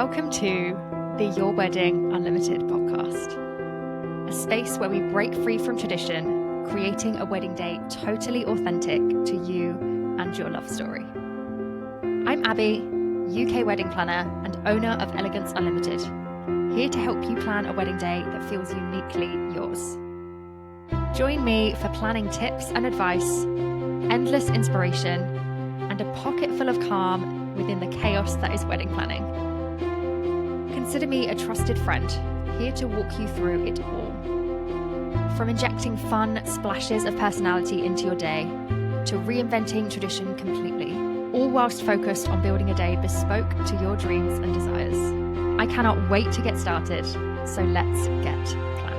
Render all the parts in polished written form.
Welcome to the Your Wedding Unlimited podcast, a space where we break free from tradition, creating a wedding day totally authentic to you and your love story. I'm Abby, UK wedding planner and owner of Elegance Unlimited, here to help you plan a wedding day that feels uniquely yours. Join me for planning tips and advice, endless inspiration, and a pocket full of calm within the chaos that is wedding planning. Consider me a trusted friend, here to walk you through it all. From injecting fun splashes of personality into your day, to reinventing tradition completely, all whilst focused on building a day bespoke to your dreams and desires. I cannot wait to get started, so let's get planning.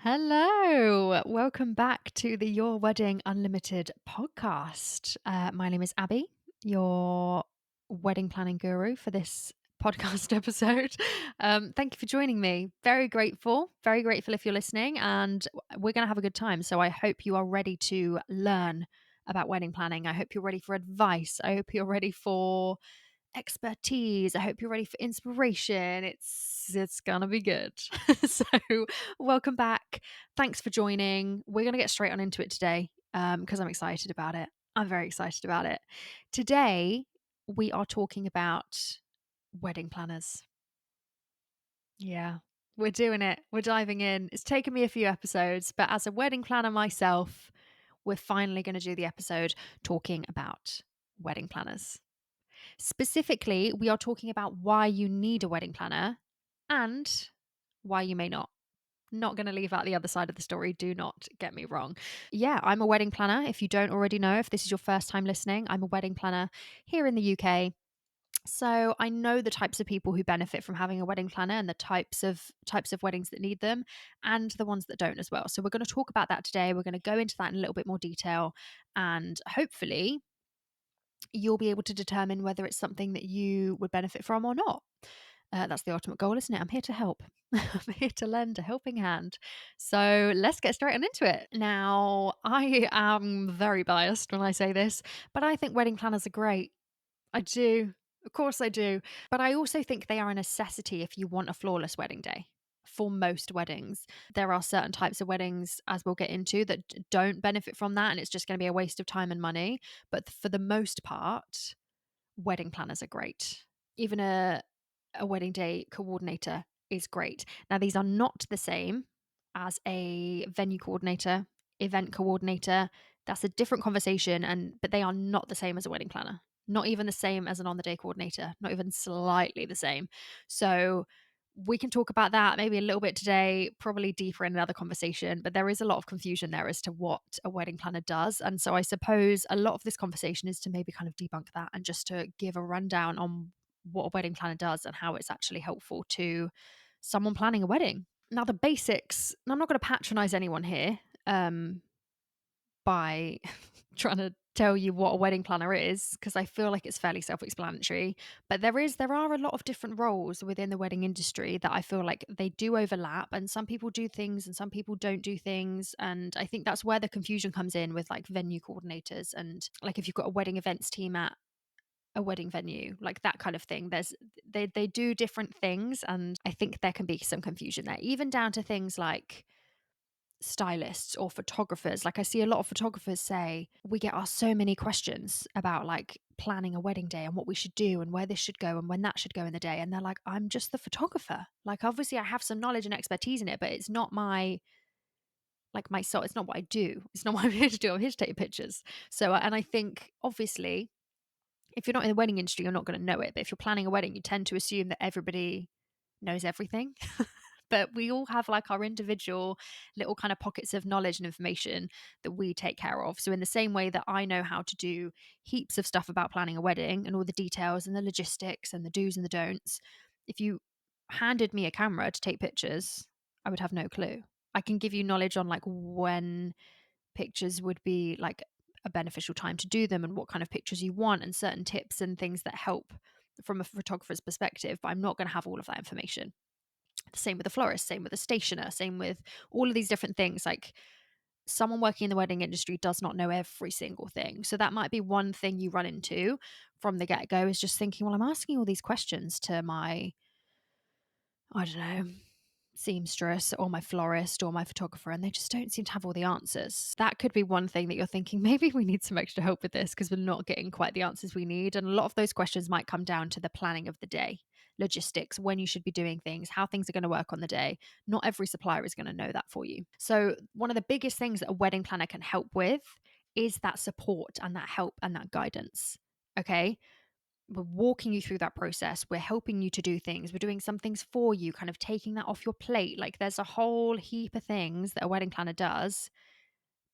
Hello, welcome back to the Your Wedding Unlimited podcast. My name is Abby, your wedding planning guru for this podcast episode. Thank you for joining me. Very grateful if you're listening, and we're going to have a good time. So I hope you are ready to learn about wedding planning. I hope you're ready for advice. I hope you're ready for expertise. I hope you're ready for inspiration. It's gonna be good. So welcome back. Thanks for joining. We're gonna get straight on into it today because I'm excited about it. I'm very excited about it. Today we are talking about wedding planners. Yeah, we're doing it. We're diving in. It's taken me a few episodes, but as a wedding planner myself, we're finally going to do the episode talking about wedding planners. Specifically, we are talking about why you need a wedding planner and why you may not. Not going to leave out the other side of the story. Do not get me wrong. Yeah, I'm a wedding planner. If you don't already know, if this is your first time listening, I'm a wedding planner here in the UK. So I know the types of people who benefit from having a wedding planner and the types of weddings that need them and the ones that don't as well. So we're going to talk about that today. We're going to go into that in a little bit more detail, and hopefully you'll be able to determine whether it's something that you would benefit from or not. That's the ultimate goal, isn't it? I'm here to help. I'm here to lend a helping hand. So let's get straight on into it. Now, I am very biased when I say this, but I think wedding planners are great. I do. Of course I do. But I also think they are a necessity if you want a flawless wedding day. For most weddings, there are certain types of weddings, as we'll get into, that don't benefit from that, and it's just going to be a waste of time and money. But for the most part, wedding planners are great. Even a wedding day coordinator is great. Now, these are not the same as a venue coordinator, event coordinator. That's a different conversation, but they are not the same as a wedding planner. Not even the same as an on-the-day coordinator, not even slightly the same. So we can talk about that maybe a little bit today, probably deeper in another conversation, but there is a lot of confusion there as to what a wedding planner does. And so I suppose a lot of this conversation is to maybe kind of debunk that and just to give a rundown on what a wedding planner does and how it's actually helpful to someone planning a wedding. Now, the basics, and I'm not going to patronize anyone here by trying to tell you what a wedding planner is, because I feel like it's fairly self-explanatory, but there are a lot of different roles within the wedding industry that I feel like they do overlap, and some people do things and some people don't do things, and I think that's where the confusion comes in with like venue coordinators, and like if you've got a wedding events team at a wedding venue, like that kind of thing. They do different things, and I think there can be some confusion there, even down to things like stylists or photographers. Like I see a lot of photographers say, we get asked so many questions about like planning a wedding day and what we should do and where this should go and when that should go in the day, and they're like, I'm just the photographer. Like obviously I have some knowledge and expertise in it, but it's not my soul. It's not what I do. It's not what I'm here to do. I'm here to take pictures. So and I think obviously if you're not in the wedding industry, you're not going to know it. But if you're planning a wedding, you tend to assume that everybody knows everything. But we all have like our individual little kind of pockets of knowledge and information that we take care of. So in the same way that I know how to do heaps of stuff about planning a wedding and all the details and the logistics and the do's and the don'ts, if you handed me a camera to take pictures, I would have no clue. I can give you knowledge on like when pictures would be like a beneficial time to do them and what kind of pictures you want and certain tips and things that help from a photographer's perspective, but I'm not going to have all of that information. Same with the florist, same with the stationer, same with all of these different things. Like, someone working in the wedding industry does not know every single thing. So that might be one thing you run into from the get go, is just thinking, well, I'm asking all these questions to my, I don't know, seamstress or my florist or my photographer, and they just don't seem to have all the answers. That could be one thing that you're thinking, maybe we need some extra help with this because we're not getting quite the answers we need. And a lot of those questions might come down to the planning of the day, logistics, when you should be doing things, how things are going to work on the day. Not every supplier is going to know that for you. So one of the biggest things that a wedding planner can help with is that support and that help and that guidance. Okay, we're walking you through that process. We're helping you to do things. We're doing some things for you, kind of taking that off your plate. Like, there's a whole heap of things that a wedding planner does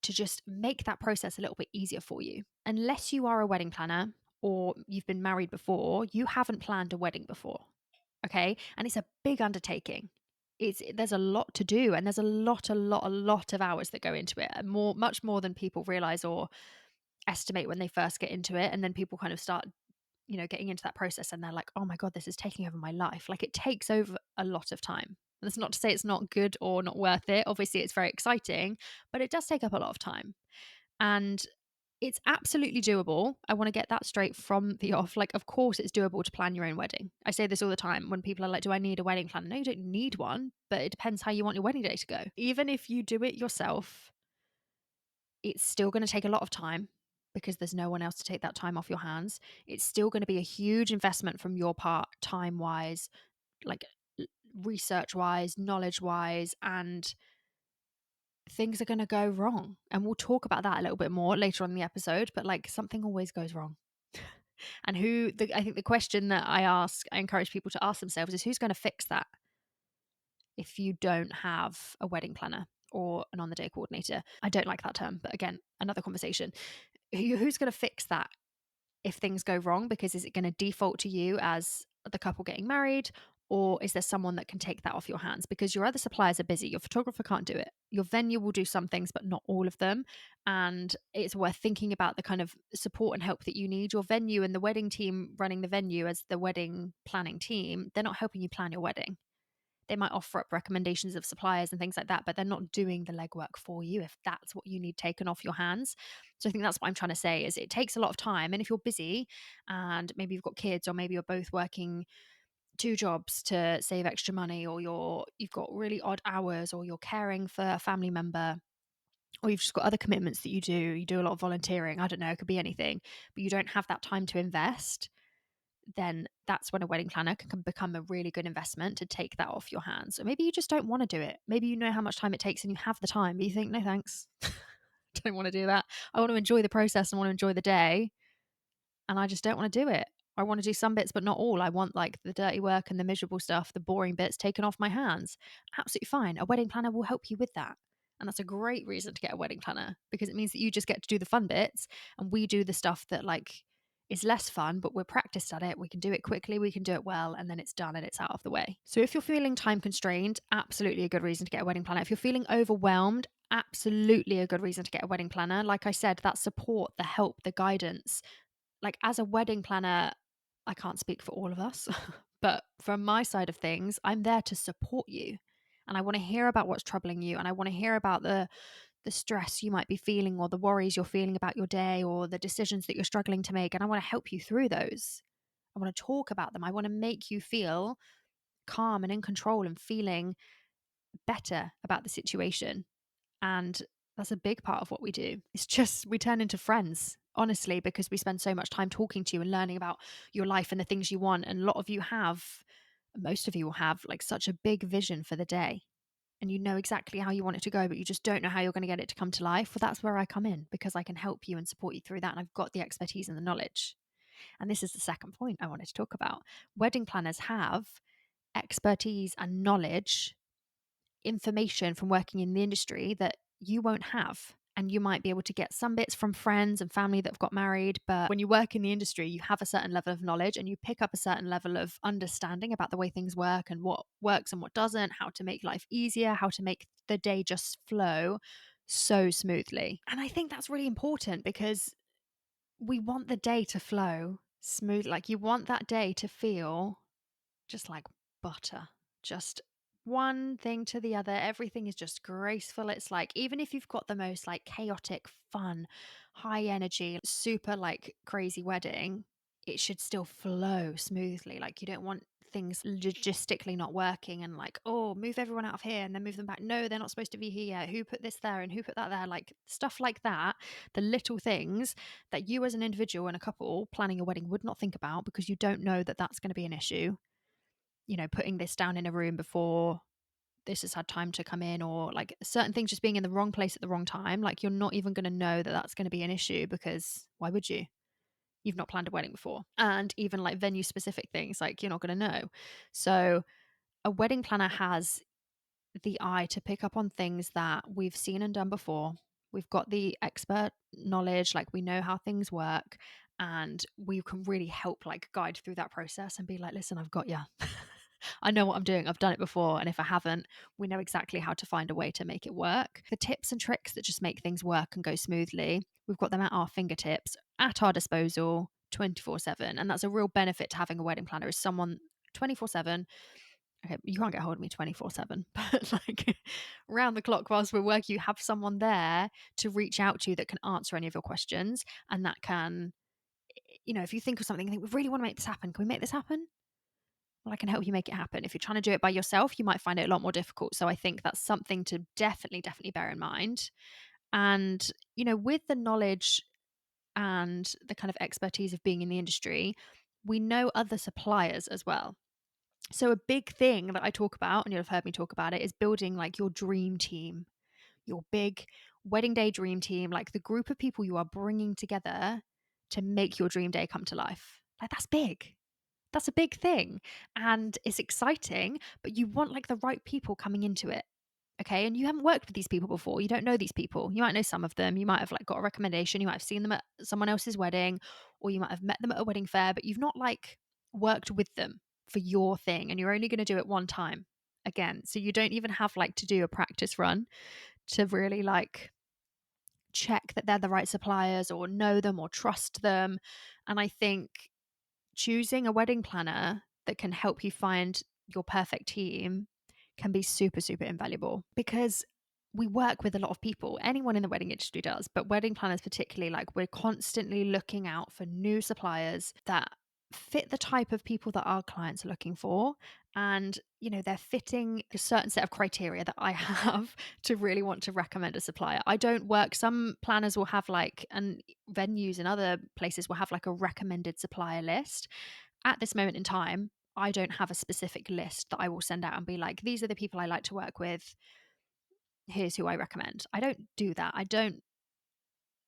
to just make that process a little bit easier for you. Unless you are a wedding planner or you've been married before, you haven't planned a wedding before. Okay. And it's a big undertaking. There's a lot to do, and there's a lot of hours that go into it, and much more than people realize or estimate when they first get into it. And then people kind of start, getting into that process and they're like, oh my God, this is taking over my life. Like, it takes over a lot of time. And that's not to say it's not good or not worth it. Obviously, it's very exciting, but it does take up a lot of time. And it's absolutely doable. I want to get that straight from the off. Like, of course, it's doable to plan your own wedding. I say this all the time when people are like, do I need a wedding planner? No, you don't need one, but it depends how you want your wedding day to go. Even if you do it yourself, it's still going to take a lot of time because there's no one else to take that time off your hands. It's still going to be a huge investment from your part, time wise, like research wise, knowledge wise, and things are going to go wrong. And we'll talk about that a little bit more later on in the episode, but like, something always goes wrong. And I think the question that I encourage people to ask themselves is, who's going to fix that if you don't have a wedding planner or an on the day coordinator? I don't like that term, but again, another conversation. Who's going to fix that if things go wrong? Because is it going to default to you as the couple getting married, or is there someone that can take that off your hands? Because your other suppliers are busy. Your photographer can't do it. Your venue will do some things, but not all of them. And it's worth thinking about the kind of support and help that you need. Your venue and the wedding team running the venue as the wedding planning team, they're not helping you plan your wedding. They might offer up recommendations of suppliers and things like that, but they're not doing the legwork for you if that's what you need taken off your hands. So I think that's what I'm trying to say, is it takes a lot of time. And if you're busy and maybe you've got kids, or maybe you're both working two jobs to save extra money, or you've got really odd hours, or you're caring for a family member, or you've just got other commitments that you do a lot of volunteering, I don't know, it could be anything, but you don't have that time to invest, then that's when a wedding planner can become a really good investment to take that off your hands. Or maybe you just don't want to do it. Maybe you know how much time it takes and you have the time, but you think, no thanks, don't want to do that. I want to enjoy the process and want to enjoy the day, and I just don't want to do it. I want to do some bits, but not all. I want like the dirty work and the miserable stuff, the boring bits taken off my hands. Absolutely fine. A wedding planner will help you with that. And that's a great reason to get a wedding planner, because it means that you just get to do the fun bits and we do the stuff that like is less fun, but we're practiced at it. We can do it quickly, we can do it well, and then it's done and it's out of the way. So if you're feeling time constrained, absolutely a good reason to get a wedding planner. If you're feeling overwhelmed, absolutely a good reason to get a wedding planner. Like I said, that support, the help, the guidance. Like, as a wedding planner, I can't speak for all of us, but from my side of things, I'm there to support you. And I want to hear about what's troubling you. And I want to hear about the stress you might be feeling, or the worries you're feeling about your day, or the decisions that you're struggling to make. And I want to help you through those. I want to talk about them. I want to make you feel calm and in control and feeling better about the situation. And that's a big part of what we do. It's just, we turn into friends, honestly, because we spend so much time talking to you and learning about your life and the things you want. And a lot of you have, most of you will have like such a big vision for the day. And you know exactly how you want it to go, but you just don't know how you're going to get it to come to life. Well, that's where I come in, because I can help you and support you through that. And I've got the expertise and the knowledge. And this is the second point I wanted to talk about. Wedding planners have expertise and knowledge, information from working in the industry that you won't have. And you might be able to get some bits from friends and family that have got married. But when you work in the industry, you have a certain level of knowledge and you pick up a certain level of understanding about the way things work and what works and what doesn't, how to make life easier, how to make the day just flow so smoothly. And I think that's really important, because we want the day to flow smooth. Like, you want that day to feel just like butter, just one thing to the other. Everything is just graceful. It's like, even if you've got the most like chaotic, fun, high energy, super like crazy wedding, it should still flow smoothly. Like, you don't want things logistically not working and like, oh, move everyone out of here and then move them back. No, they're not supposed to be here. Who put this there and who put that there? Like, stuff like that. The little things that you as an individual and a couple planning a wedding would not think about, because you don't know that that's going to be an issue. Putting this down in a room before this has had time to come in, or like certain things just being in the wrong place at the wrong time. Like, you're not even going to know that that's going to be an issue, because why would you? You've not planned a wedding before. And even like venue specific things, like, you're not going to know. So a wedding planner has the eye to pick up on things that we've seen and done before. We've got the expert knowledge, like we know how things work, and we can really help like guide through that process and be like, listen, I've got you. I know what I'm doing. I've done it before. And if I haven't, we know exactly how to find a way to make it work. The tips and tricks that just make things work and go smoothly, we've got them at our fingertips, at our disposal 24/7. And that's a real benefit to having a wedding planner, is someone 24/7. Okay, you can't get hold of me 24/7, but like round the clock whilst we're working, you have someone there to reach out to that can answer any of your questions, and that can, if you think of something and think, we really want to make this happen, can we make this happen? Well, I can help you make it happen. If you're trying to do it by yourself, you might find it a lot more difficult. So I think that's something to definitely bear in mind. And, with the knowledge and the kind of expertise of being in the industry, we know other suppliers as well. So a big thing that I talk about, and you'll have heard me talk about it, is building like your dream team, your big wedding day dream team, like the group of people you are bringing together to make your dream day come to life. Like, that's big. That's a big thing, and it's exciting, but you want like the right people coming into it. Okay. And you haven't worked with these people before. You don't know these people. You might know some of them. You might have like got a recommendation. You might have seen them at someone else's wedding, or you might have met them at a wedding fair, but you've not like worked with them for your thing. And you're only going to do it one time again. So you don't even have like to do a practice run to really like check that they're the right suppliers or know them or trust them. And I think choosing a wedding planner that can help you find your perfect team can be super, super invaluable, because we work with a lot of people. Anyone in the wedding industry does, but wedding planners, particularly, like, we're constantly looking out for new suppliers that fit the type of people that our clients are looking for. And, they're fitting a certain set of criteria that I have to really want to recommend a supplier. I don't work, some planners will have like, and venues and other places will have like a recommended supplier list. At this moment in time, I don't have a specific list that I will send out and be like, these are the people I like to work with. Here's who I recommend. I don't do that. I don't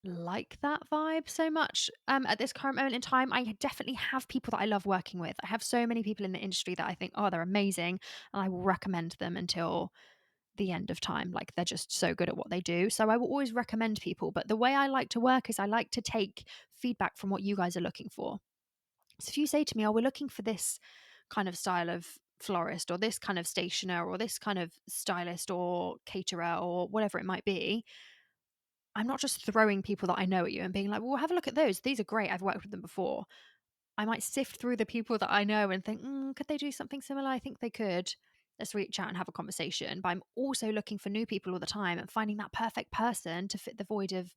like that vibe so much. At this current moment in time, I definitely have people that I love working with. I have so many people in the industry that I think, oh, they're amazing, and I will recommend them until the end of time. Like, they're just so good at what they do. So I will always recommend people. But the way I like to work is I like to take feedback from what you guys are looking for. So if you say to me, oh, we're looking for this kind of style of florist, or this kind of stationer, or this kind of stylist or caterer, or whatever it might be, I'm not just throwing people that I know at you and being like, well, have a look at those. These are great. I've worked with them before. I might sift through the people that I know and think, could they do something similar? I think they could. Let's reach out and have a conversation. But I'm also looking for new people all the time and finding that perfect person to fit the void of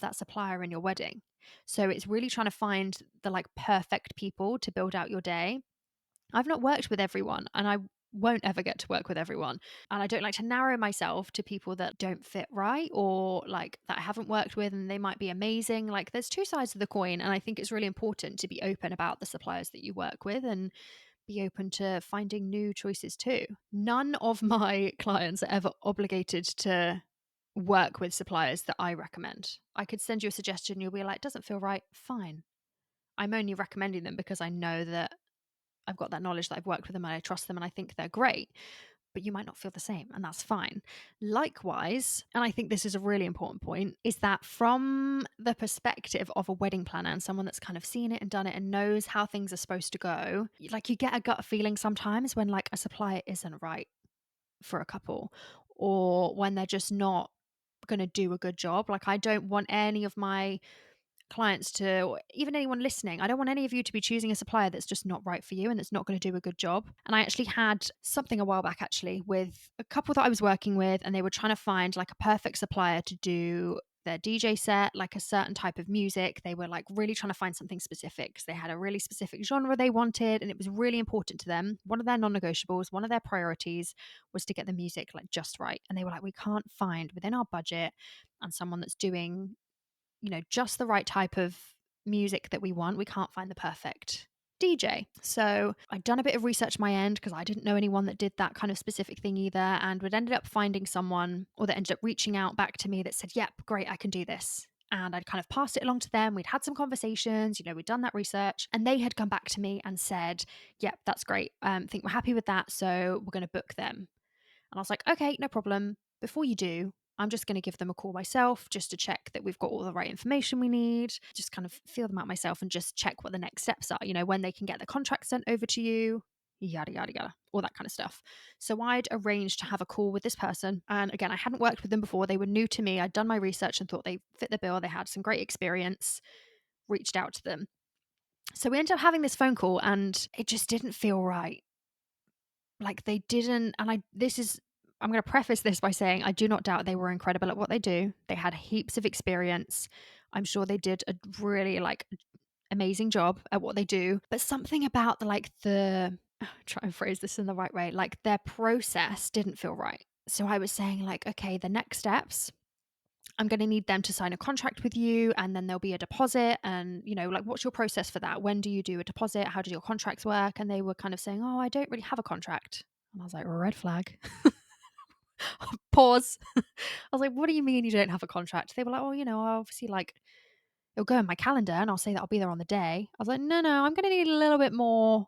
that supplier in your wedding. So it's really trying to find the like perfect people to build out your day. I've not worked with everyone, and I won't ever get to work with everyone. And I don't like to narrow myself to people that don't fit right, or like that I haven't worked with and they might be amazing. Like, there's two sides of the coin. And I think it's really important to be open about the suppliers that you work with, and be open to finding new choices too. None of my clients are ever obligated to work with suppliers that I recommend. I could send you a suggestion, you'll be like, doesn't feel right. Fine. I'm only recommending them because I know that I've got that knowledge, that I've worked with them and I trust them and I think they're great. But you might not feel the same, and that's fine. Likewise, and I think this is a really important point, is that from the perspective of a wedding planner and someone that's kind of seen it and done it and knows how things are supposed to go, like, you get a gut feeling sometimes when like a supplier isn't right for a couple, or when they're just not going to do a good job. Like, I don't want any of my clients to, or even anyone listening, I don't want any of you to be choosing a supplier that's just not right for you and that's not going to do a good job. And I actually had something a while back actually with a couple that I was working with, and they were trying to find like a perfect supplier to do their DJ set, like a certain type of music. They were like really trying to find something specific because they had a really specific genre they wanted, and it was really important to them. One of their non-negotiables, one of their priorities was to get the music like just right. And they were like, we can't find within our budget and someone that's doing, just the right type of music that we want. We can't find the perfect DJ. So I'd done a bit of research my end because I didn't know anyone that did that kind of specific thing either. And we'd ended up finding someone, or that ended up reaching out back to me, that said, yep, great, I can do this. And I'd kind of passed it along to them. We'd had some conversations, we'd done that research, and they had come back to me and said, yep, that's great. Think we're happy with that. So we're going to book them. And I was like, okay, no problem. Before you do, I'm just going to give them a call myself just to check that we've got all the right information we need, just kind of feel them out myself and just check what the next steps are, when they can get the contract sent over to you, yada, yada, yada, all that kind of stuff. So I'd arranged to have a call with this person. And again, I hadn't worked with them before. They were new to me. I'd done my research and thought they fit the bill. They had some great experience, reached out to them. So we ended up having this phone call and it just didn't feel right. Like they didn't, and I'm going to preface this by saying I do not doubt they were incredible at what they do. They had heaps of experience. I'm sure they did a really amazing job at what they do, but something about the try and phrase this in the right way, like their process didn't feel right. So I was saying like, okay, the next steps, I'm going to need them to sign a contract with you, and then there'll be a deposit. And, like, what's your process for that? When do you do a deposit? How do your contracts work? And they were kind of saying, oh, I don't really have a contract. And I was like, red flag. Pause. I was like, what do you mean you don't have a contract? They were like, oh, I obviously it'll go in my calendar and I'll say that I'll be there on the day. I was like, no, I'm going to need a little bit more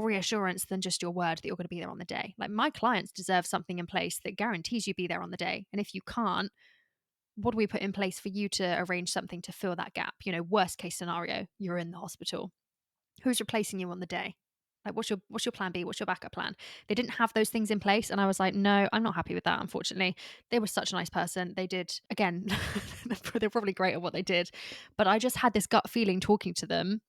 reassurance than just your word that you're going to be there on the day. Like, my clients deserve something in place that guarantees you be there on the day. And if you can't, what do we put in place for you to arrange something to fill that gap? Worst case scenario, you're in the hospital. Who's replacing you on the day? Like, what's your plan B? What's your backup plan? They didn't have those things in place. And I was like, no, I'm not happy with that, unfortunately. They were such a nice person. They did, again, they're probably great at what they did. But I just had this gut feeling talking to them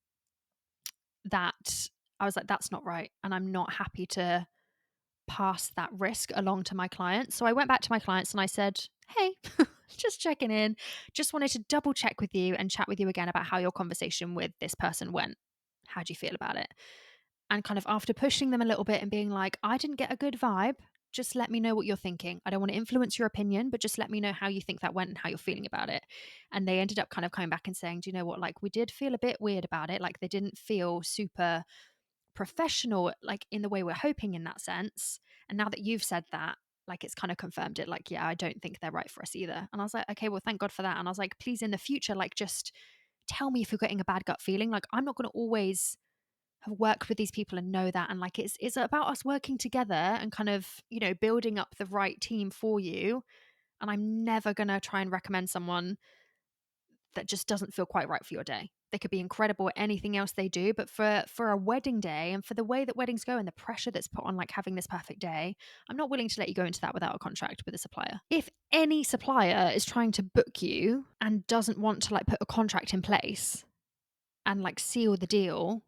that I was like, that's not right. And I'm not happy to pass that risk along to my clients. So I went back to my clients and I said, hey, just checking in. Just wanted to double check with you and chat with you again about how your conversation with this person went. How do you feel about it? And kind of after pushing them a little bit and being like, I didn't get a good vibe. Just let me know what you're thinking. I don't want to influence your opinion, but just let me know how you think that went and how you're feeling about it. And they ended up kind of coming back and saying, do you know what? Like, we did feel a bit weird about it. Like, they didn't feel super professional, like in the way we're hoping in that sense. And now that you've said that, like, it's kind of confirmed it. Like, yeah, I don't think they're right for us either. And I was like, okay, well, thank God for that. And I was like, please, in the future, like, just tell me if you're getting a bad gut feeling. Like, I'm not going to always have worked with these people and know that. And like, it's about us working together and kind of, building up the right team for you. And I'm never going to try and recommend someone that just doesn't feel quite right for your day. They could be incredible at anything else they do, but for a wedding day and for the way that weddings go and the pressure that's put on like having this perfect day, I'm not willing to let you go into that without a contract with a supplier. If any supplier is trying to book you and doesn't want to like put a contract in place and like seal the deal,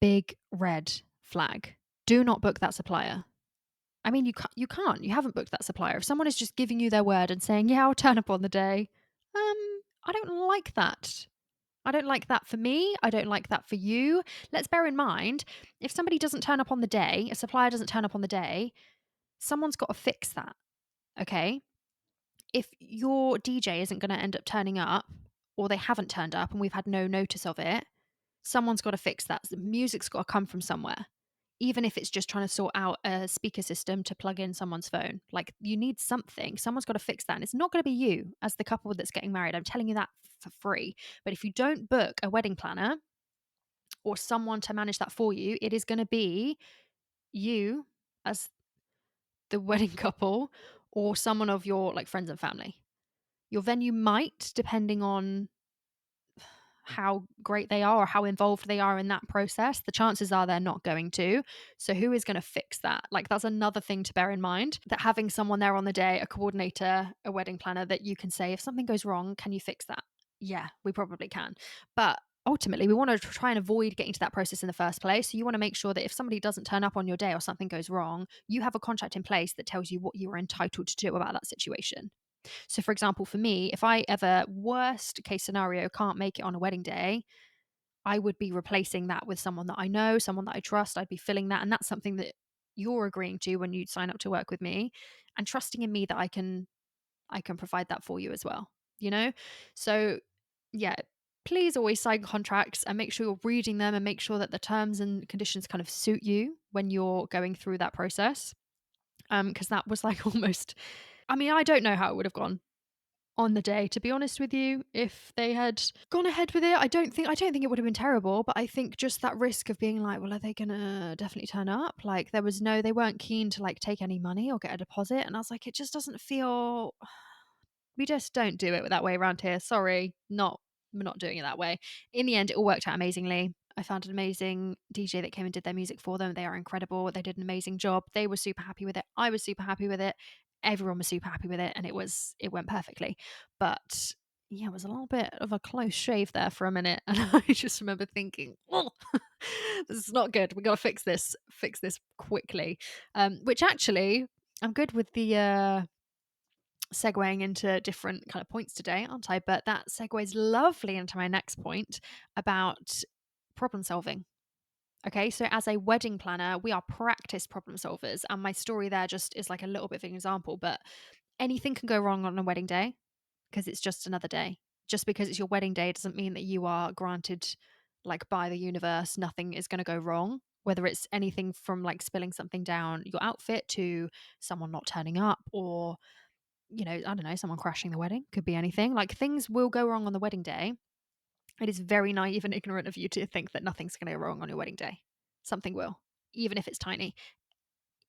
big red flag. Do not book that supplier. I mean, you can't. You haven't booked that supplier. If someone is just giving you their word and saying, "Yeah, I'll turn up on the day," I don't like that. I don't like that for me. I don't like that for you. Let's bear in mind, if somebody doesn't turn up on the day, a supplier doesn't turn up on the day, someone's got to fix that. Okay? If your DJ isn't going to end up turning up, or they haven't turned up and we've had no notice of it, someone's got to fix that. The music's got to come from somewhere. Even if it's just trying to sort out a speaker system to plug in someone's phone. Like, you need something. Someone's got to fix that. And it's not going to be you as the couple that's getting married. I'm telling you that for free. But if you don't book a wedding planner or someone to manage that for you, it is going to be you as the wedding couple or someone of your like friends and family. Your venue might, depending on how great they are or how involved they are in that process, the chances are they're not going to. So who is going to fix that? Like, that's another thing to bear in mind, that having someone there on the day, a coordinator, a wedding planner, that you can say, if something goes wrong, can you fix that? Yeah, we probably can. But ultimately, we want to try and avoid getting to that process in the first place. So you want to make sure that if somebody doesn't turn up on your day or something goes wrong, you have a contract in place that tells you what you are entitled to do about that situation. So, for example, for me, if I ever, worst case scenario, can't make it on a wedding day, I would be replacing that with someone that I know, someone that I trust. I'd be filling that. And that's something that you're agreeing to when you sign up to work with me, and trusting in me that I can provide that for you as well, you know? So, yeah, please always sign contracts and make sure you're reading them and make sure that the terms and conditions kind of suit you when you're going through that process. Because that was like almost, I mean, I don't know how it would have gone on the day, to be honest with you. If they had gone ahead with it, I don't think it would have been terrible, but I think just that risk of being like, well, are they gonna definitely turn up? Like, they weren't keen to like take any money or get a deposit, and I was like, it just doesn't feel, we just don't do it that way around here. Sorry, we're not doing it that way. In the end, it all worked out amazingly. I found an amazing DJ that came and did their music for them. They are incredible. They did an amazing job. They were super happy with it. I was super happy with it. Everyone was super happy with it, and it went perfectly. But yeah, it was a little bit of a close shave there for a minute, and I just remember thinking, oh, this is not good. We got to fix this quickly. Which actually, I'm good with the segueing into different kind of points today, aren't I? But that segues lovely into my next point about problem solving. Okay, so as a wedding planner, we are practice problem solvers. And my story there just is like a little bit of an example, but anything can go wrong on a wedding day because it's just another day. Just because it's your wedding day doesn't mean that you are granted, like, by the universe, nothing is going to go wrong. Whether it's anything from like spilling something down your outfit to someone not turning up, or I don't know, someone crashing the wedding, could be anything. Like, things will go wrong on the wedding day. It is very naive and ignorant of you to think that nothing's going to go wrong on your wedding day. Something will, even if it's tiny.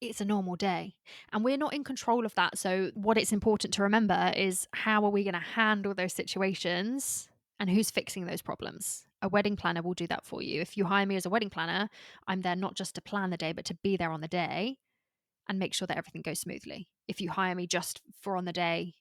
It's a normal day, and we're not in control of that. So, what it's important to remember is, how are we going to handle those situations and who's fixing those problems? A wedding planner will do that for you. If you hire me as a wedding planner, I'm there not just to plan the day, but to be there on the day and make sure that everything goes smoothly. If you hire me just for on the day,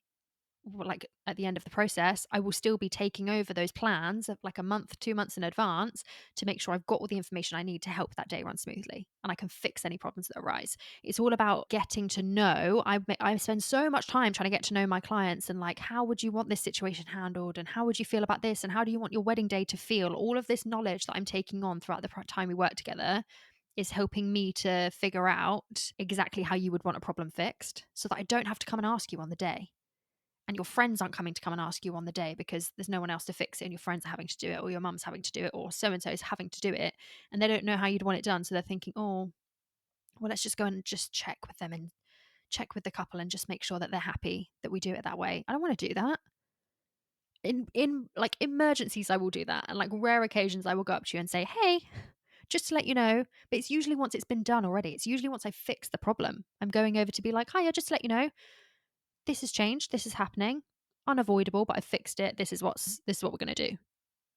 like at the end of the process, I will still be taking over those plans of like a month, 2 months in advance, to make sure I've got all the information I need to help that day run smoothly and I can fix any problems that arise. It's all about getting to know. I spend so much time trying to get to know my clients, and like, how would you want this situation handled? And how would you feel about this? And how do you want your wedding day to feel? All of this knowledge that I'm taking on throughout the time we work together is helping me to figure out exactly how you would want a problem fixed, so that I don't have to come and ask you on the day. And your friends aren't coming to come and ask you on the day because there's no one else to fix it, and your friends are having to do it, or your mum's having to do it, or so and so is having to do it, and they don't know how you'd want it done. So they're thinking, oh, well, let's just go and just check with them and check with the couple and just make sure that they're happy that we do it that way. I don't want to do that. In like emergencies, I will do that, and like rare occasions, I will go up to you and say, hey, just to let you know. But it's usually once it's been done already. It's usually once I fix the problem. I'm going over to be like, hiya, just to let you know, this has changed, this is happening, unavoidable, but I fixed it. This is what we're going to do.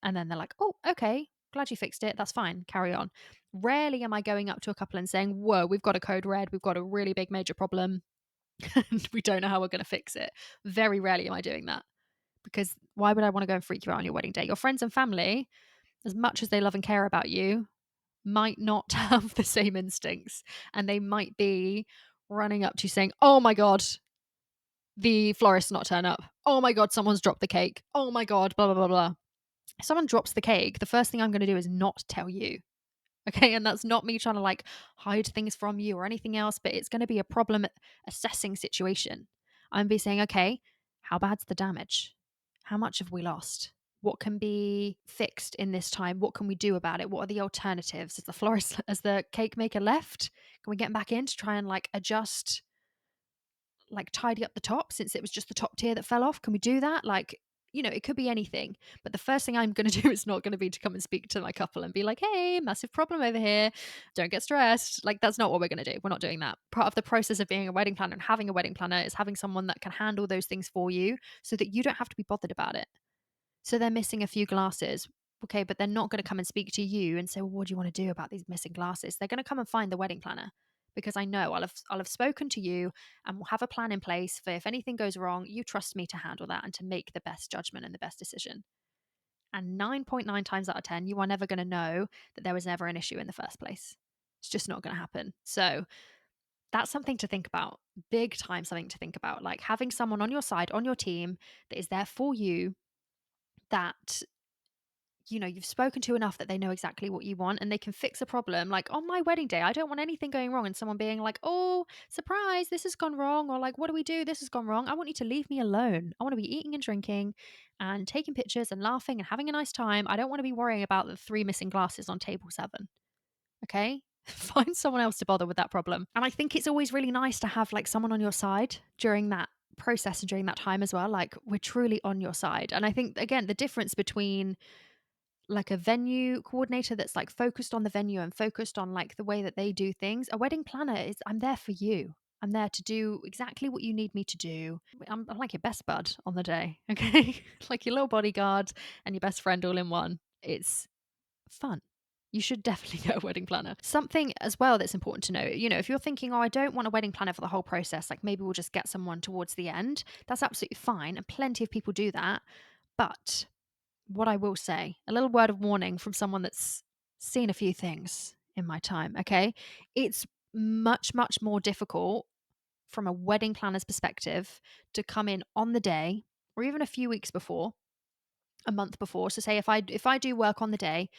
And then they're like, oh, okay, glad you fixed it, that's fine, carry on. Rarely am I going up to a couple and saying, whoa, we've got a code red, we've got a really big major problem and we don't know how we're going to fix it. Very rarely am I doing that, because why would I want to go and freak you out on your wedding day? Your friends and family, as much as they love and care about you, might not have the same instincts, and they might be running up to you saying, oh my god, the florist not turn up. Oh my god, someone's dropped the cake. Oh my god, blah blah blah blah. If someone drops the cake, the first thing I'm going to do is not tell you. Okay, and that's not me trying to like hide things from you or anything else, but it's going to be a problem assessing situation. I'm be saying, okay, how bad's the damage? How much have we lost? What can be fixed in this time? What can we do about it? What are the alternatives? Is the florist, as the cake maker left? Can we get back in to try and like adjust, like tidy up the top, since it was just the top tier that fell off? Can we do that? Like, it could be anything. But the first thing I'm going to do is not going to be to come and speak to my couple and be like, hey, massive problem over here, don't get stressed. Like, that's not what we're going to do. We're not doing that. Part of the process of being a wedding planner and having a wedding planner is having someone that can handle those things for you, so that you don't have to be bothered about it. So they're missing a few glasses. Okay, but they're not going to come and speak to you and say, well, what do you want to do about these missing glasses? They're going to come and find the wedding planner because I know I'll have spoken to you and we'll have a plan in place for if anything goes wrong, you trust me to handle that and to make the best judgment and the best decision. And 9.9 times out of 10, you are never going to know that there was never an issue in the first place. It's just not going to happen. So that's something to think about. Big time something to think about. Like having someone on your side, on your team that is there for you, that you've spoken to enough that they know exactly what you want and they can fix a problem. Like on my wedding day, I don't want anything going wrong and someone being like, oh, surprise, this has gone wrong. Or like, what do we do? This has gone wrong. I want you to leave me alone. I want to be eating and drinking and taking pictures and laughing and having a nice time. I don't want to be worrying about the 3 missing glasses on table 7. Okay. Find someone else to bother with that problem. And I think it's always really nice to have like someone on your side during that process and during that time as well. Like we're truly on your side. And I think, again, the difference between like a venue coordinator that's like focused on the venue and focused on like the way that they do things. A wedding planner is, I'm there for you. I'm there to do exactly what you need me to do. I'm like your best bud on the day, okay? Like your little bodyguard and your best friend all in one. It's fun. You should definitely get a wedding planner. Something as well that's important to know, if you're thinking, oh, I don't want a wedding planner for the whole process, like maybe we'll just get someone towards the end, that's absolutely fine. And plenty of people do that. But what I will say, a little word of warning from someone that's seen a few things in my time, okay? It's much, much more difficult from a wedding planner's perspective to come in on the day or even a few weeks before, a month before. So say if I do work on the day,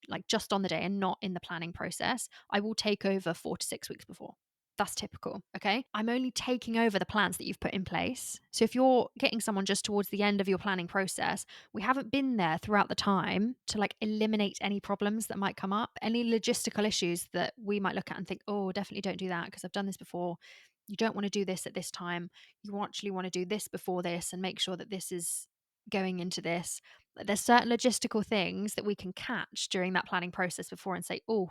like just on the day and not in the planning process, I will take over 4 to 6 weeks before. That's typical. Okay. I'm only taking over the plans that you've put in place. So if you're getting someone just towards the end of your planning process, we haven't been there throughout the time to like eliminate any problems that might come up, any logistical issues that we might look at and think, oh, definitely don't do that because I've done this before. You don't want to do this at this time. You actually want to do this before this and make sure that this is going into this. There's certain logistical things that we can catch during that planning process before and say, oh,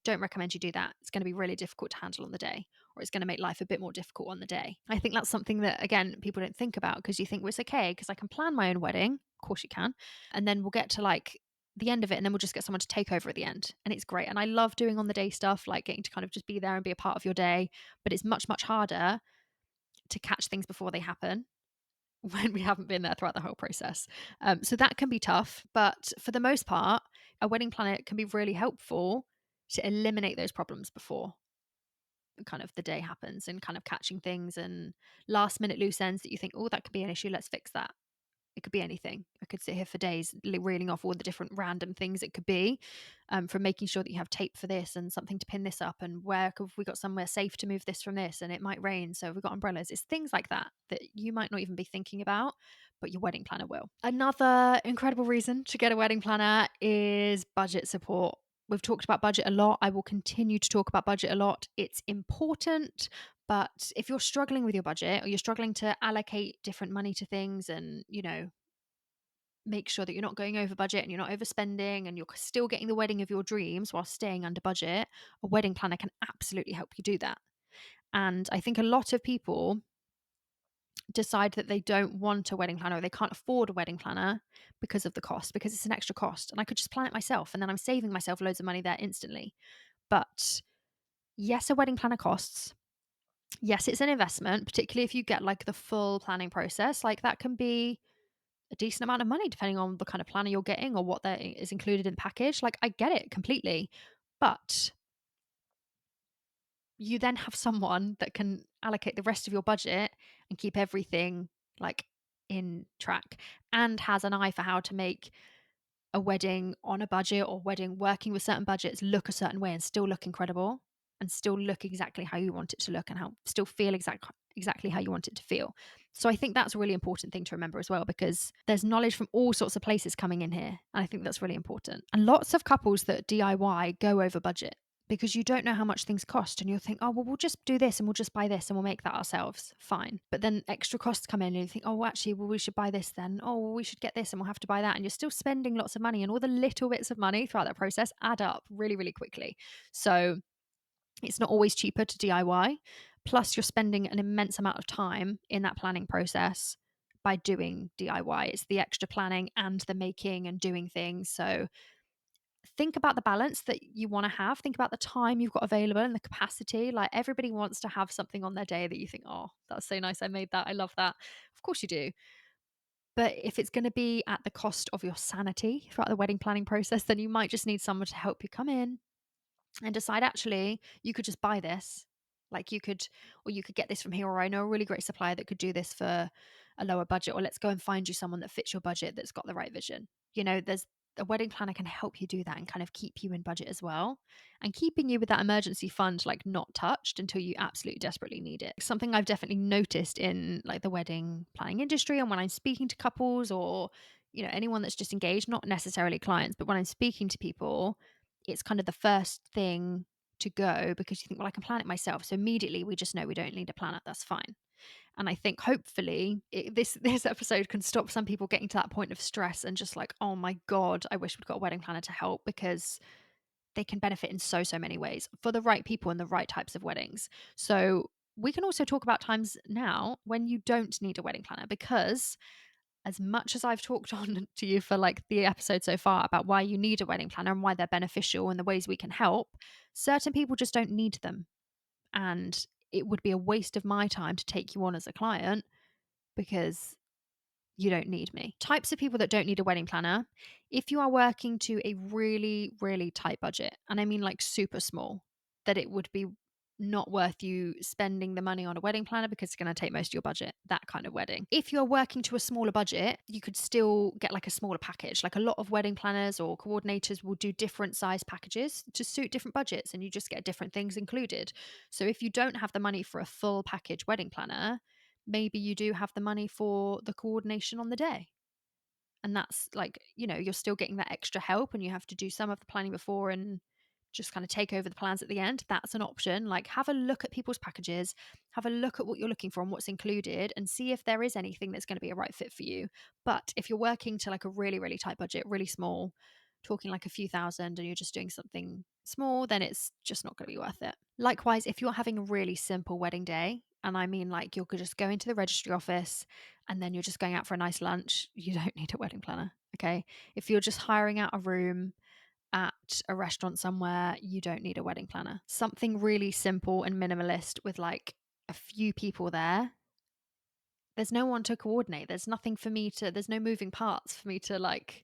don't recommend you do that. It's going to be really difficult to handle on the day, or it's going to make life a bit more difficult on the day. I think that's something that, again, people don't think about because you think, well, it's okay because I can plan my own wedding. Of course you can. And then we'll get to like the end of it and then we'll just get someone to take over at the end. And it's great. And I love doing on the day stuff, like getting to kind of just be there and be a part of your day. But it's much, much harder to catch things before they happen when we haven't been there throughout the whole process. So that can be tough. But for the most part, a wedding planner can be really helpful to eliminate those problems before kind of the day happens and kind of catching things and last minute loose ends that you think, oh, that could be an issue. Let's fix that. It could be anything. I could sit here for days reeling off all the different random things it could be, from making sure that you have tape for this and something to pin this up and where have we got somewhere safe to move this from this and it might rain. So we've got umbrellas. It's things like that that you might not even be thinking about, but your wedding planner will. Another incredible reason to get a wedding planner is budget support. We've talked about budget a lot. I will continue to talk about budget a lot. It's important. But if you're struggling with your budget or you're struggling to allocate different money to things and, make sure that you're not going over budget and you're not overspending and you're still getting the wedding of your dreams while staying under budget, a wedding planner can absolutely help you do that. And I think a lot of people decide that they don't want a wedding planner or they can't afford a wedding planner because of the cost, because it's an extra cost. And I could just plan it myself and then I'm saving myself loads of money there instantly. But yes, a wedding planner costs. Yes, it's an investment, particularly if you get like the full planning process. Like that can be a decent amount of money depending on the kind of planner you're getting or what there is included in the package. Like I get it completely. But you then have someone that can allocate the rest of your budget and keep everything like in track and has an eye for how to make a wedding on a budget or wedding working with certain budgets look a certain way and still look incredible and still look exactly how you want it to look and how still feel exactly how you want it to feel. So I think that's a really important thing to remember as well, because there's knowledge from all sorts of places coming in here. And I think that's really important. And lots of couples that DIY go over budget because you don't know how much things cost and you'll think, oh, well, we'll just do this and we'll just buy this and we'll make that ourselves. Fine. But then extra costs come in and you think, oh, well, actually, well, we should buy this then. Oh, well, we should get this and we'll have to buy that. And you're still spending lots of money and all the little bits of money throughout that process add up really, really quickly. So it's not always cheaper to DIY. Plus, you're spending an immense amount of time in that planning process by doing DIY. It's the extra planning and the making and doing things. So think about the balance that you want to have. Think about the time you've got available and the capacity. Like everybody wants to have something on their day that you think, oh, that's so nice. I made that. I love that. Of course you do. But if it's going to be at the cost of your sanity throughout the wedding planning process, then you might just need someone to help you come in and decide actually you could just buy this. Like you could, or you could get this from here, or I know a really great supplier that could do this for a lower budget, or let's go and find you someone that fits your budget that's got the right vision. There's a wedding planner can help you do that and kind of keep you in budget as well, and keeping you with that emergency fund like not touched until you absolutely desperately need it. Something I've definitely noticed in like the wedding planning industry, and when I'm speaking to couples or anyone that's just engaged, not necessarily clients, but when I'm speaking to people, it's kind of the first thing to go because you think, well, I can plan it myself. So immediately we just know we don't need a planner. That's fine. And I think hopefully this episode can stop some people getting to that point of stress and just like, oh my God, I wish we'd got a wedding planner to help, because they can benefit in so many ways for the right people and the right types of weddings. So we can also talk about times now when you don't need a wedding planner, because as much as I've talked on to you for like the episode so far about why you need a wedding planner and why they're beneficial and the ways we can help, certain people just don't need them. And it would be a waste of my time to take you on as a client because you don't need me. Types of people that don't need a wedding planner: if you are working to a really, really tight budget, and I mean like super small, that it would be not worth you spending the money on a wedding planner because it's going to take most of your budget, that kind of wedding. If you're working to a smaller budget, you could still get like a smaller package. Like a lot of wedding planners or coordinators will do different size packages to suit different budgets, and you just get different things included. So if you don't have the money for a full package wedding planner, maybe you do have the money for the coordination on the day. And that's like, you're still getting that extra help and you have to do some of the planning before and just kind of take over the plans at the end. That's an option. Like have a look at people's packages, have a look at what you're looking for and what's included, and see if there is anything that's going to be a right fit for you. But if you're working to like a really, really tight budget, really small, talking like a few thousand, and you're just doing something small, then it's just not going to be worth it. Likewise, if you're having a really simple wedding day, and I mean like you're just going to the registry office and then you're just going out for a nice lunch, you don't need a wedding planner. Okay. If you're just hiring out a room at a restaurant somewhere, you don't need a wedding planner. Something really simple and minimalist with like a few people there. There's no one to coordinate. There's nothing for me to, there's no moving parts for me to like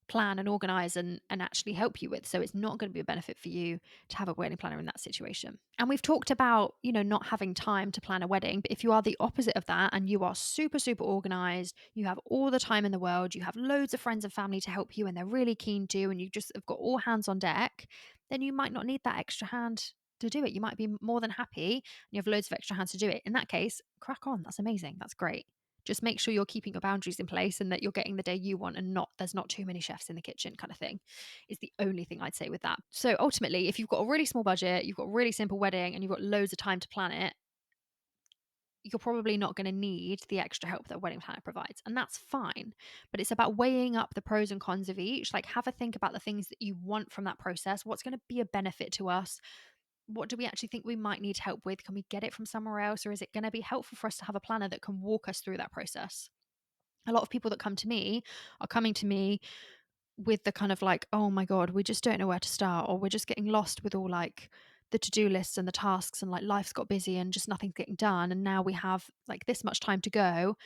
plan and organize and actually help you with. So it's not going to be a benefit for you to have a wedding planner in that situation. And we've talked about, not having time to plan a wedding, but if you are the opposite of that and you are super, super organized, you have all the time in the world, you have loads of friends and family to help you and they're really keen to, and you just have got all hands on deck, then you might not need that extra hand to do it. You might be more than happy and you have loads of extra hands to do it. In that case, crack on. That's amazing. That's great. Just make sure you're keeping your boundaries in place and that you're getting the day you want, and there's not too many chefs in the kitchen kind of thing is the only thing I'd say with that. So ultimately, if you've got a really small budget, you've got a really simple wedding and you've got loads of time to plan it, you're probably not going to need the extra help that a wedding planner provides. And that's fine. But it's about weighing up the pros and cons of each. Like have a think about the things that you want from that process. What's going to be a benefit to us? What do we actually think we might need help with? Can we get it from somewhere else? Or is it going to be helpful for us to have a planner that can walk us through that process? A lot of people that come to me are coming to me with the kind of like, oh my God, we just don't know where to start, or we're just getting lost with all like the to-do lists and the tasks, and like life's got busy and just nothing's getting done. And now we have like this much time to go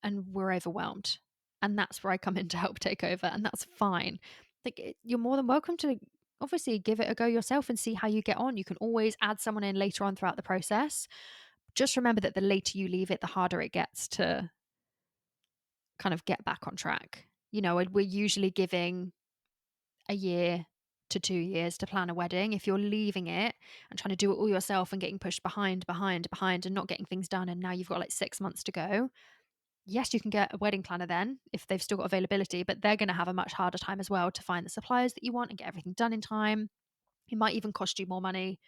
and we're overwhelmed. And that's where I come in to help take over. And that's fine. Like you're more than welcome to obviously give it a go yourself and see how you get on. You can always add someone in later on throughout the process. Just remember that the later you leave it, the harder it gets to kind of get back on track. We're usually giving a year to 2 years to plan a wedding. If you're leaving it and trying to do it all yourself and getting pushed behind and not getting things done, and now you've got like 6 months to go, yes, you can get a wedding planner then if they've still got availability, but they're going to have a much harder time as well to find the suppliers that you want and get everything done in time. It might even cost you more money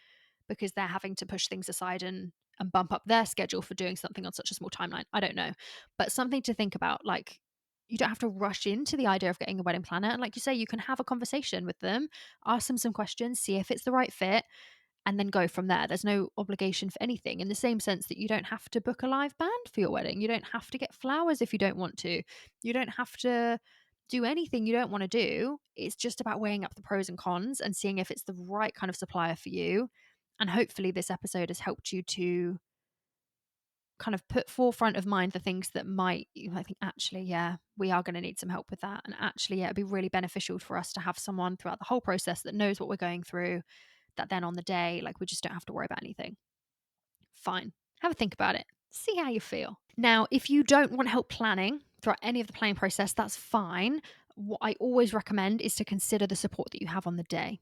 because they're having to push things aside and bump up their schedule for doing something on such a small timeline. I don't know. But something to think about. Like, you don't have to rush into the idea of getting a wedding planner. And like you say, you can have a conversation with them, ask them some questions, see if it's the right fit, and then go from there. There's no obligation for anything, in the same sense that you don't have to book a live band for your wedding. You don't have to get flowers if you don't want to. You don't have to do anything you don't want to do. It's just about weighing up the pros and cons and seeing if it's the right kind of supplier for you. And hopefully, this episode has helped you to kind of put forefront of mind the things that might, I think, actually, yeah, we are going to need some help with that. And actually, yeah, it'd be really beneficial for us to have someone throughout the whole process that knows what we're going through, that then on the day, like, we just don't have to worry about anything. Fine. Have a think about it. See how you feel. Now, if you don't want help planning throughout any of the planning process, that's fine. What I always recommend is to consider the support that you have on the day.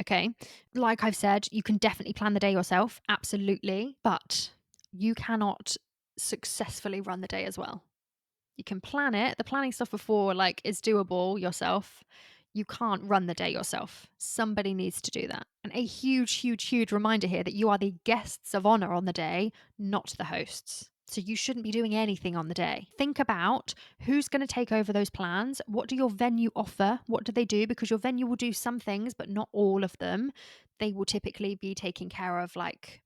Okay. Like I've said, you can definitely plan the day yourself. Absolutely. But you cannot successfully run the day as well. You can plan it. The planning stuff before, like, is doable yourself. You can't run the day yourself. Somebody needs to do that. And a huge, huge, huge reminder here that you are the guests of honor on the day, not the hosts. So you shouldn't be doing anything on the day. Think about who's going to take over those plans. What do your venue offer? What do they do? Because your venue will do some things, but not all of them. They will typically be taking care of, like,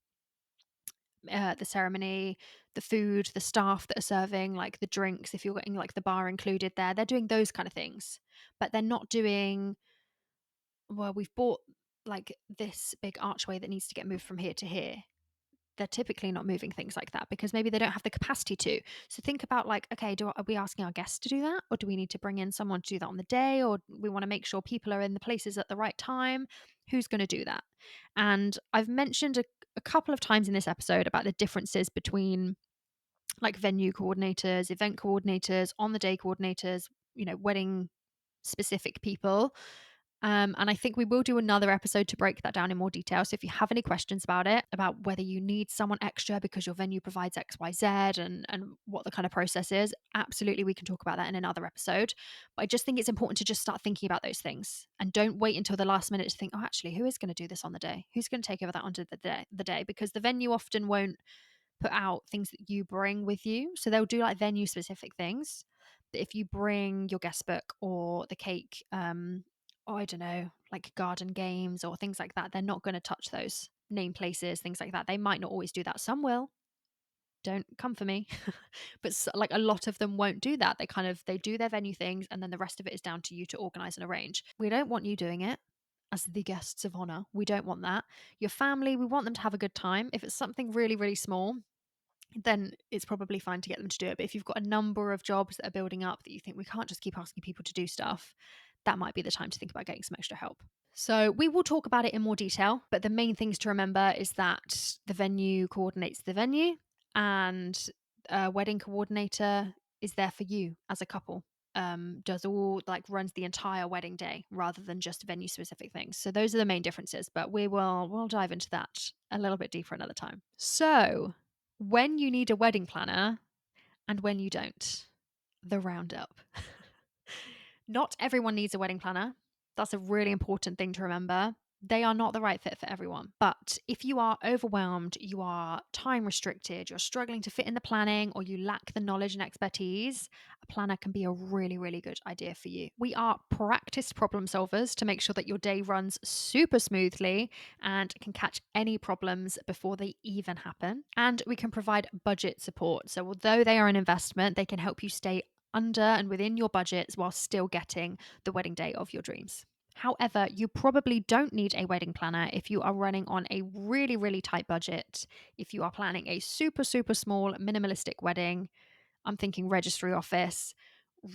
the ceremony, the food, the staff that are serving, like the drinks, if you're getting like the bar included there, they're doing those kind of things. But they're not doing, well, we've bought like this big archway that needs to get moved from here to here. They're typically not moving things like that because maybe they don't have the capacity to. So think about, like, okay, are we asking our guests to do that? Or do we need to bring in someone to do that on the day? Or we want to make sure people are in the places at the right time? Who's going to do that? And I've mentioned a couple of times in this episode about the differences between like venue coordinators, event coordinators, on the day coordinators, wedding specific people. And I think we will do another episode to break that down in more detail. So if you have any questions about it, about whether you need someone extra because your venue provides XYZ, and what the kind of process is, absolutely, we can talk about that in another episode. But I just think it's important to just start thinking about those things and don't wait until the last minute to think, oh, actually, who is going to do this on the day? Who's going to take over that onto the day? Because the venue often won't put out things that you bring with you. So they'll do like venue specific things. But if you bring your guest book or the cake, or I don't know, like garden games or things like that, they're not going to touch those name places, things like that. They might not always do that. Some will. Don't come for me. But like a lot of them won't do that. They do their venue things, and then the rest of it is down to you to organize and arrange. We don't want you doing it as the guests of honor. We don't want that. Your family, we want them to have a good time. If it's something really, really small, then it's probably fine to get them to do it. But if you've got a number of jobs that are building up that you think we can't just keep asking people to do stuff, that might be the time to think about getting some extra help. So we will talk about it in more detail, but the main things to remember is that the venue coordinates the venue, and a wedding coordinator is there for you as a couple. Does all, like, runs the entire wedding day rather than just venue specific things. So those are the main differences, but we'll dive into that a little bit deeper another time. So when you need a wedding planner and when you don't, the roundup. Not everyone needs a wedding planner. That's a really important thing to remember. They are not the right fit for everyone. But if you are overwhelmed, you are time restricted, you're struggling to fit in the planning, or you lack the knowledge and expertise, a planner can be a really, really good idea for you. We are practiced problem solvers to make sure that your day runs super smoothly and can catch any problems before they even happen. And we can provide budget support. So although they are an investment, they can help you stay under and within your budgets while still getting the wedding day of your dreams. However, you probably don't need a wedding planner if you are running on a really, really tight budget. If you are planning a super, super small, minimalistic wedding, I'm thinking registry office,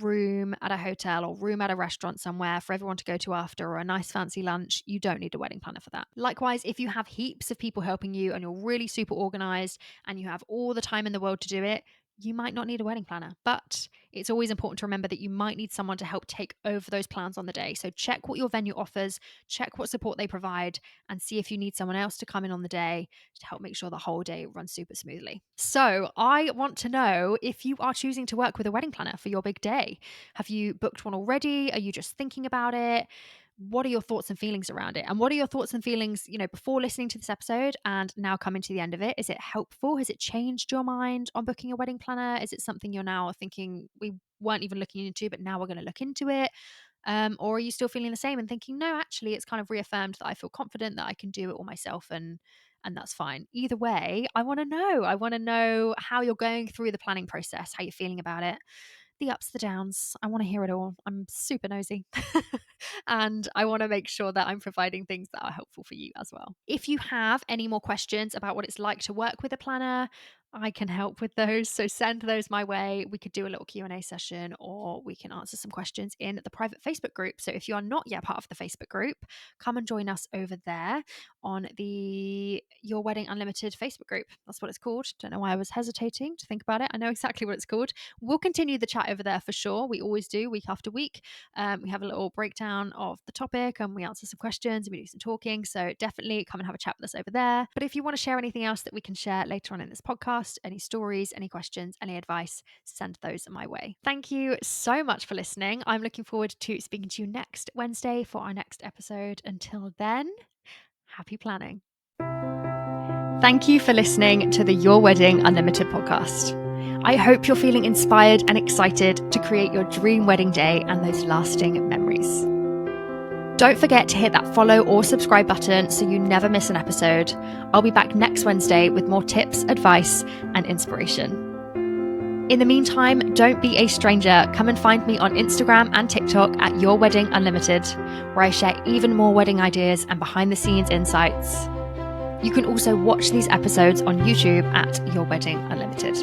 room at a hotel, or room at a restaurant somewhere for everyone to go to after, or a nice fancy lunch, you don't need a wedding planner for that. Likewise, if you have heaps of people helping you and you're really super organized and you have all the time in the world to do it, you might not need a wedding planner. But it's always important to remember that you might need someone to help take over those plans on the day. So check what your venue offers, check what support they provide, and see if you need someone else to come in on the day to help make sure the whole day runs super smoothly. So I want to know if you are choosing to work with a wedding planner for your big day. Have you booked one already? Are you just thinking about it? What are your thoughts and feelings around it? And what are your thoughts and feelings, before listening to this episode and now coming to the end of it? Is it helpful? Has it changed your mind on booking a wedding planner? Is it something you're now thinking we weren't even looking into, but now we're going to look into it? Or are you still feeling the same and thinking, no, actually, it's kind of reaffirmed that I feel confident that I can do it all myself, and that's fine. Either way, I want to know. I want to know how you're going through the planning process, how you're feeling about it, the ups, the downs. I want to hear it all. I'm super nosy. And I want to make sure that I'm providing things that are helpful for you as well. If you have any more questions about what it's like to work with a planner, I can help with those. So send those my way. We could do a little Q&A session, or we can answer some questions in the private Facebook group. So if you are not yet part of the Facebook group, come and join us over there on the Your Wedding Unlimited Facebook group. That's what it's called. Don't know why I was hesitating to think about it. I know exactly what it's called. We'll continue the chat over there for sure. We always do, week after week. We have a little breakdown of the topic, and we answer some questions and we do some talking. So definitely come and have a chat with us over there. But if you want to share anything else that we can share later on in this podcast, any stories, any questions, any advice, send those my way. Thank you so much for listening. I'm looking forward to speaking to you next Wednesday for our next episode. Until then, happy planning. Thank you for listening to the Your Wedding Unlimited podcast. I hope you're feeling inspired and excited to create your dream wedding day and those lasting memories. Don't forget to hit that follow or subscribe button so you never miss an episode. I'll be back next Wednesday with more tips, advice, and inspiration. In the meantime, don't be a stranger. Come and find me on Instagram and TikTok at Your Wedding Unlimited, where I share even more wedding ideas and behind-the-scenes insights. You can also watch these episodes on YouTube at Your Wedding Unlimited.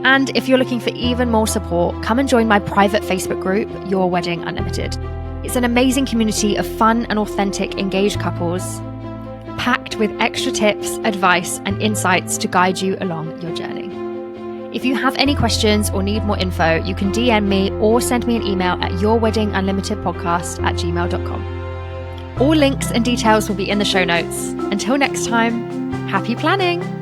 And if you're looking for even more support, come and join my private Facebook group, Your Wedding Unlimited. It's an amazing community of fun and authentic engaged couples, packed with extra tips, advice, and insights to guide you along your journey. If you have any questions or need more info, you can DM me or send me an email at yourweddingunlimitedpodcast@gmail.com. All links and details will be in the show notes. Until next time, happy planning!